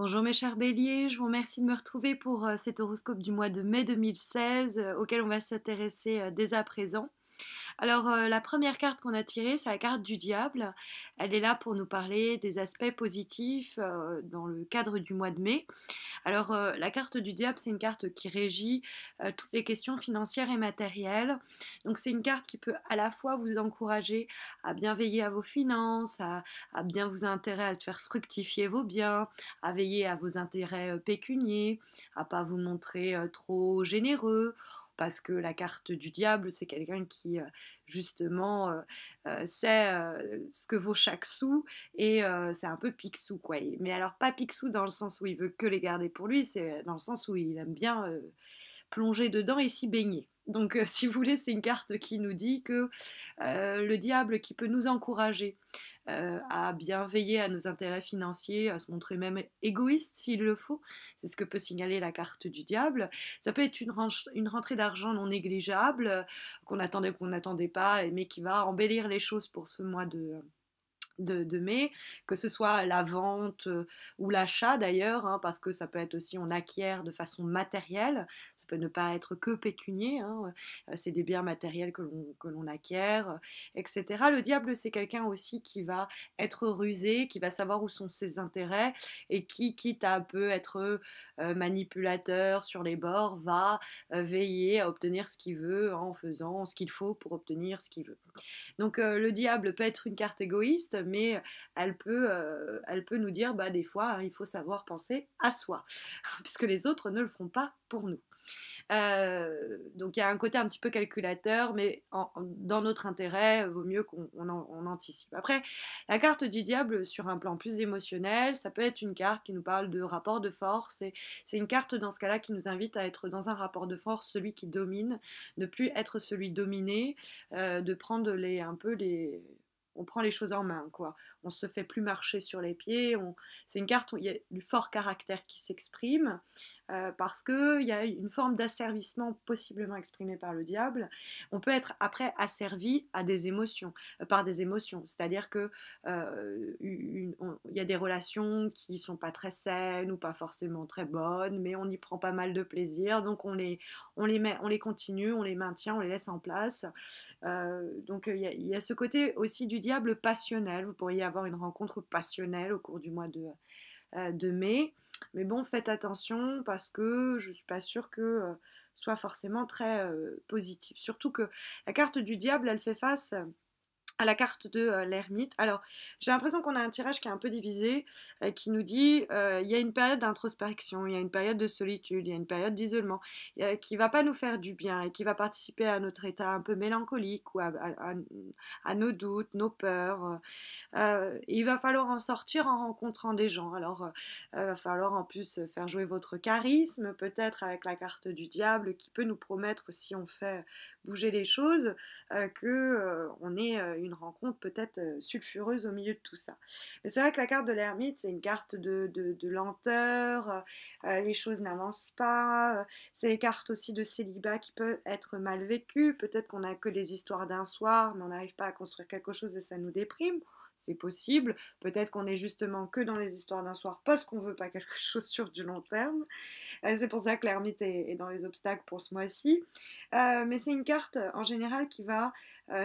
Bonjour mes chers béliers, je vous remercie de me retrouver pour cet horoscope du mois de mai 2016 auquel on va s'intéresser dès à présent. Alors, la première carte qu'on a tirée, c'est la carte du diable. Elle est là pour nous parler des aspects positifs dans le cadre du mois de mai. Alors, la carte du diable, c'est une carte qui régit toutes les questions financières et matérielles. Donc, c'est une carte qui peut à la fois vous encourager à bien veiller à vos finances, à bien vous intéresser à faire fructifier vos biens, à veiller à vos intérêts pécuniers, à pas vous montrer trop généreux. Parce que la carte du diable, c'est quelqu'un qui, justement, sait ce que vaut chaque sou et c'est un peu Picsou, quoi. Mais alors, pas Picsou dans le sens où il veut que les garder pour lui, c'est dans le sens où il aime bien plonger dedans et s'y baigner. Donc, si vous voulez, c'est une carte qui nous dit que le diable qui peut nous encourager à bien veiller à nos intérêts financiers, à se montrer même égoïste s'il le faut, c'est ce que peut signaler la carte du diable. Ça peut être une rentrée d'argent non négligeable qu'on n'attendait pas, mais qui va embellir les choses pour ce mois de mai, que ce soit la vente ou l'achat d'ailleurs, hein, parce que ça peut être aussi on acquiert de façon matérielle, ça peut ne pas être que pécunier, hein, c'est des biens matériels que l'on acquiert, etc. Le diable, c'est quelqu'un aussi qui va être rusé, qui va savoir où sont ses intérêts et qui, quitte à un peu être manipulateur sur les bords, va veiller à obtenir ce qu'il veut en faisant ce qu'il faut pour obtenir ce qu'il veut. Donc le diable peut être une carte égoïste, mais elle peut nous dire, bah, des fois, hein, il faut savoir penser à soi, puisque les autres ne le feront pas pour nous. Donc il y a un côté un petit peu calculateur, mais dans notre intérêt, il vaut mieux on anticipe. Après, la carte du diable sur un plan plus émotionnel, ça peut être une carte qui nous parle de rapport de force. Et c'est une carte dans ce cas-là qui nous invite à être dans un rapport de force, celui qui domine, ne plus être celui dominé, de prendre un peu les on prend les choses en main, quoi. On se fait plus marcher sur les pieds. C'est une carte où il y a du fort caractère qui s'exprime parce qu'il y a une forme d'asservissement possiblement exprimée par le diable. On peut être après asservi à des émotions, par des émotions. C'est-à-dire que il y a des relations qui sont pas très saines ou pas forcément très bonnes, mais on y prend pas mal de plaisir, donc on les continue, on les maintient, on les laisse en place. Donc il y a ce côté aussi du diable passionnel. Vous pourriez avoir une rencontre passionnelle au cours du mois de mai. Mais bon, faites attention parce que je ne suis pas sûre que soit forcément très positif. Surtout que la carte du diable, elle fait face à la carte de l'ermite. Alors, j'ai l'impression qu'on a un tirage qui est un peu divisé, qui nous dit il y a une période d'introspection, il y a une période de solitude, il y a une période d'isolement, qui va pas nous faire du bien et qui va participer à notre état un peu mélancolique ou à nos doutes, nos peurs. Il va falloir en sortir en rencontrant des gens. Alors, il va falloir en plus faire jouer votre charisme, peut-être avec la carte du diable qui peut nous promettre, si on fait bouger les choses, que on ait une rencontre peut-être sulfureuse au milieu de tout ça. Mais c'est vrai que la carte de l'ermite, c'est une carte de lenteur, les choses n'avancent pas, c'est les cartes aussi de célibat qui peuvent être mal vécues, peut-être qu'on n'a que les histoires d'un soir, mais on n'arrive pas à construire quelque chose et ça nous déprime. C'est possible, peut-être qu'on est justement que dans les histoires d'un soir parce qu'on veut pas quelque chose sur du long terme. C'est pour ça que l'ermite est dans les obstacles pour ce mois-ci. Mais c'est une carte en général qui va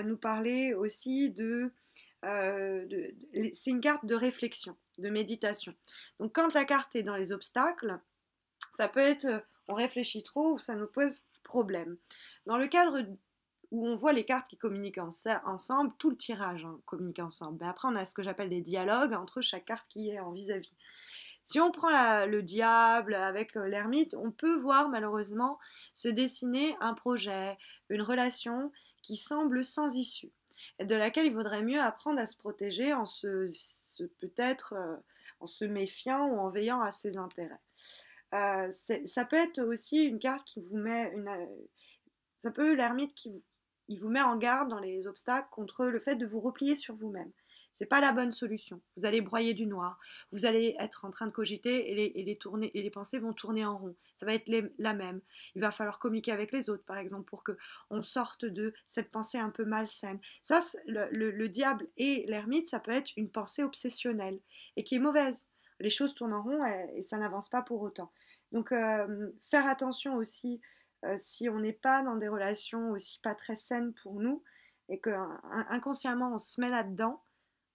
nous parler aussi c'est une carte de réflexion, de méditation. Donc quand la carte est dans les obstacles, ça peut être on réfléchit trop ou ça nous pose problème. Dans le cadre où on voit les cartes qui communiquent ensemble, tout le tirage communique ensemble. Mais après, on a ce que j'appelle des dialogues entre chaque carte qui est en vis-à-vis. Si on prend le diable avec l'ermite, on peut voir malheureusement se dessiner un projet, une relation qui semble sans issue, et de laquelle il vaudrait mieux apprendre à se protéger peut-être en se méfiant ou en veillant à ses intérêts. Ça peut être aussi une carte qui vous met ça peut l'ermite il vous met en garde dans les obstacles contre le fait de vous replier sur vous-même. C'est pas la bonne solution. Vous allez broyer du noir. Vous allez être en train de cogiter et les pensées vont tourner en rond. Ça va être la même. Il va falloir communiquer avec les autres, par exemple, pour que on sorte de cette pensée un peu malsaine. Ça, le diable et l'ermite, ça peut être une pensée obsessionnelle et qui est mauvaise. les choses tournent en rond et ça n'avance pas pour autant. Donc faire attention aussi si on n'est pas dans des relations aussi pas très saines pour nous et que inconsciemment on se met là-dedans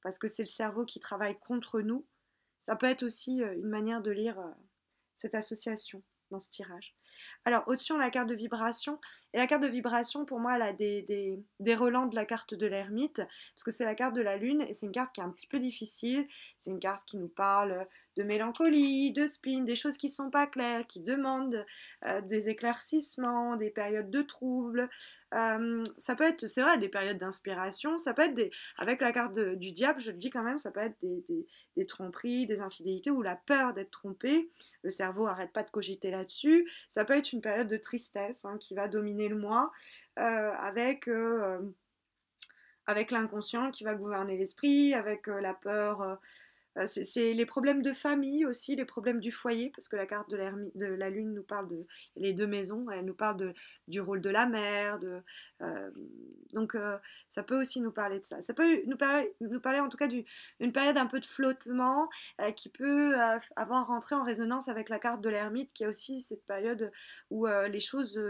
parce que c'est le cerveau qui travaille contre nous, ça peut être aussi une manière de lire cette association dans ce tirage. Alors, au-dessus, on a la carte de vibration. Et la carte de vibration, pour moi, elle a des relents de la carte de l'ermite, parce que c'est la carte de la lune, et c'est une carte qui est un petit peu difficile. C'est une carte qui nous parle de mélancolie, de spleen, des choses qui ne sont pas claires, qui demandent des éclaircissements, des périodes de troubles. Ça peut être, c'est vrai, des périodes d'inspiration. Ça peut être avec la carte du diable, je le dis quand même, ça peut être des tromperies, des infidélités ou la peur d'être trompé. Le cerveau n'arrête pas de cogiter là-dessus. Ça peut être une période de tristesse hein, qui va dominer le moi, avec l'inconscient qui va gouverner l'esprit, avec la peur. C'est les problèmes de famille aussi, les problèmes du foyer, parce que la carte de la lune nous parle de les deux maisons, elle nous parle du rôle de la mère, euh, donc ça peut aussi nous parler de ça. Ça peut nous parler en tout cas d'une période un peu de flottement qui peut avoir rentré en résonance avec la carte de l'ermite, qui est aussi cette période où les choses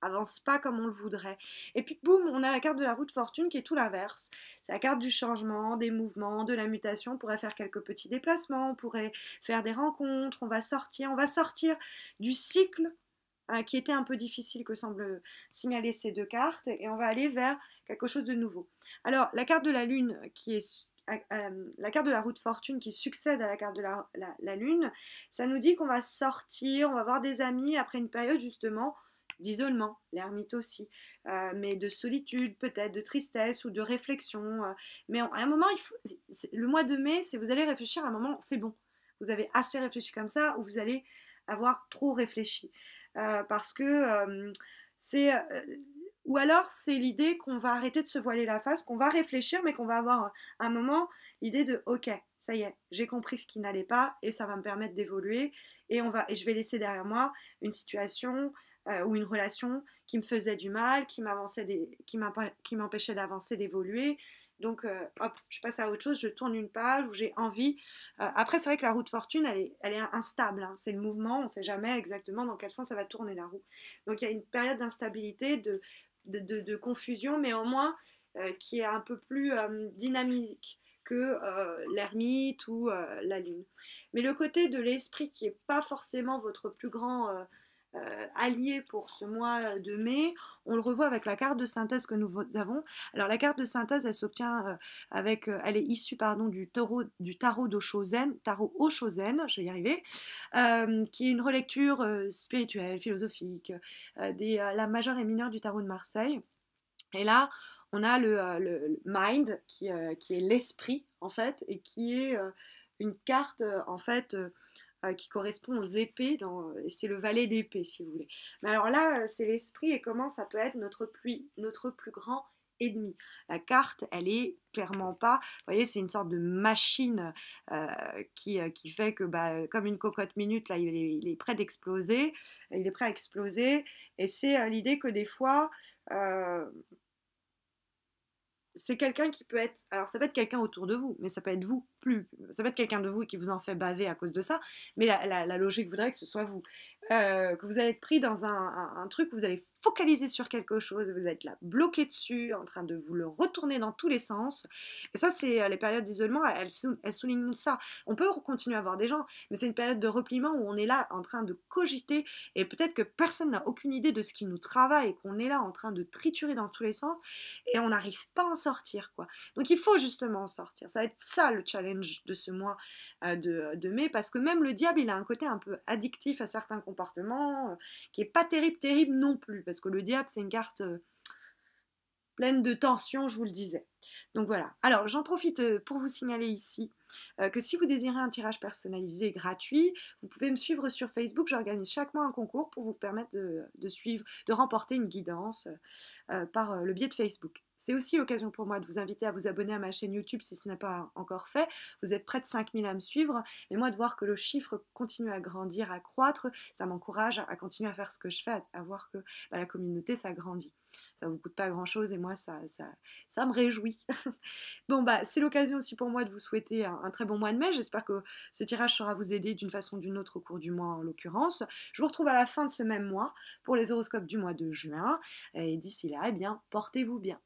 avancent pas comme on le voudrait. Et puis boum, on a la carte de la roue de fortune qui est tout l'inverse. C'est la carte du changement, des mouvements, de la mutation. On pourrait faire quelques petits déplacements, on pourrait faire des rencontres, on va sortir du cycle qui était un peu difficile que semblent signaler ces deux cartes et on va aller vers quelque chose de nouveau. Alors, la carte de la lune qui est la carte de la roue de fortune qui succède à la carte de la lune, ça nous dit qu'on va sortir, on va voir des amis après une période justement d'isolement, l'ermite aussi, mais de solitude peut-être, de tristesse ou de réflexion. Mais à un moment, le mois de mai, c'est vous allez réfléchir à un moment, c'est bon. Vous avez assez réfléchi comme ça ou vous allez avoir trop réfléchi. Parce que c'est... ou alors c'est l'idée qu'on va arrêter de se voiler la face, qu'on va réfléchir, mais qu'on va avoir un moment l'idée de ok, ça y est, j'ai compris ce qui n'allait pas et ça va me permettre d'évoluer et je vais laisser derrière moi une situation ou une relation qui me faisait du mal, qui m'empêchait d'avancer, d'évoluer. Donc, hop, je passe à autre chose, je tourne une page où j'ai envie. Après, c'est vrai que la roue de fortune, elle est instable. Hein. C'est le mouvement, on ne sait jamais exactement dans quel sens ça va tourner la roue. Donc, il y a une période d'instabilité, de confusion, mais au moins qui est un peu plus dynamique que l'ermite ou la lune. Mais le côté de l'esprit qui n'est pas forcément votre plus grand allié pour ce mois de mai, on le revoit avec la carte de synthèse que nous avons. Alors la carte de synthèse, elle s'obtient elle est issue pardon du tarot d'Oshozen, tarot Oshozen, je vais y arriver, qui est une relecture spirituelle, philosophique, la majeure et mineure du tarot de Marseille. Et là, on a le mind qui est l'esprit en fait et qui est une carte en fait qui correspond aux épées, et c'est le valet d'épée si vous voulez. Mais alors là, c'est l'esprit et comment ça peut être notre plus grand ennemi. La carte, elle est clairement pas, vous voyez, c'est une sorte de machine qui fait que, bah, comme une cocotte minute, là, il est prêt d'exploser, il est prêt à exploser, et c'est l'idée que des fois, euh, c'est quelqu'un qui peut être. Alors, ça peut être quelqu'un autour de vous, mais ça peut être vous. Ça peut être quelqu'un de vous qui vous en fait baver à cause de ça, mais la logique voudrait que ce soit vous. Que vous allez être pris dans un truc, vous allez focaliser sur quelque chose, vous êtes là bloqué dessus, en train de vous le retourner dans tous les sens. Et ça, c'est les périodes d'isolement, elles soulignent ça. On peut continuer à voir des gens, mais c'est une période de repliement où on est là en train de cogiter, et peut-être que personne n'a aucune idée de ce qui nous travaille, et qu'on est là en train de triturer dans tous les sens, et on n'arrive pas à en sortir, quoi. Donc il faut justement en sortir. Ça va être ça le challenge de ce mois de mai, parce que même le diable, il a un côté un peu addictif à certains comportements, qui est pas terrible non plus, parce que le diable, c'est une carte pleine de tension, je vous le disais. Donc voilà. Alors j'en profite pour vous signaler ici que si vous désirez un tirage personnalisé et gratuit, vous pouvez me suivre sur Facebook. J'organise chaque mois un concours pour vous permettre de suivre, de remporter une guidance par le biais de Facebook. C'est aussi l'occasion pour moi de vous inviter à vous abonner à ma chaîne YouTube si ce n'est pas encore fait. Vous êtes près de 5000 à me suivre, mais moi de voir que le chiffre continue à grandir, à croître, ça m'encourage à continuer à faire ce que je fais, à voir que bah, la communauté s'agrandit. Ça ne vous coûte pas grand-chose et moi ça me réjouit. Bon bah c'est l'occasion aussi pour moi de vous souhaiter un très bon mois de mai. J'espère que ce tirage saura vous aider d'une façon ou d'une autre au cours du mois en l'occurrence. Je vous retrouve à la fin de ce même mois pour les horoscopes du mois de juin. Et d'ici là, eh bien, portez-vous bien.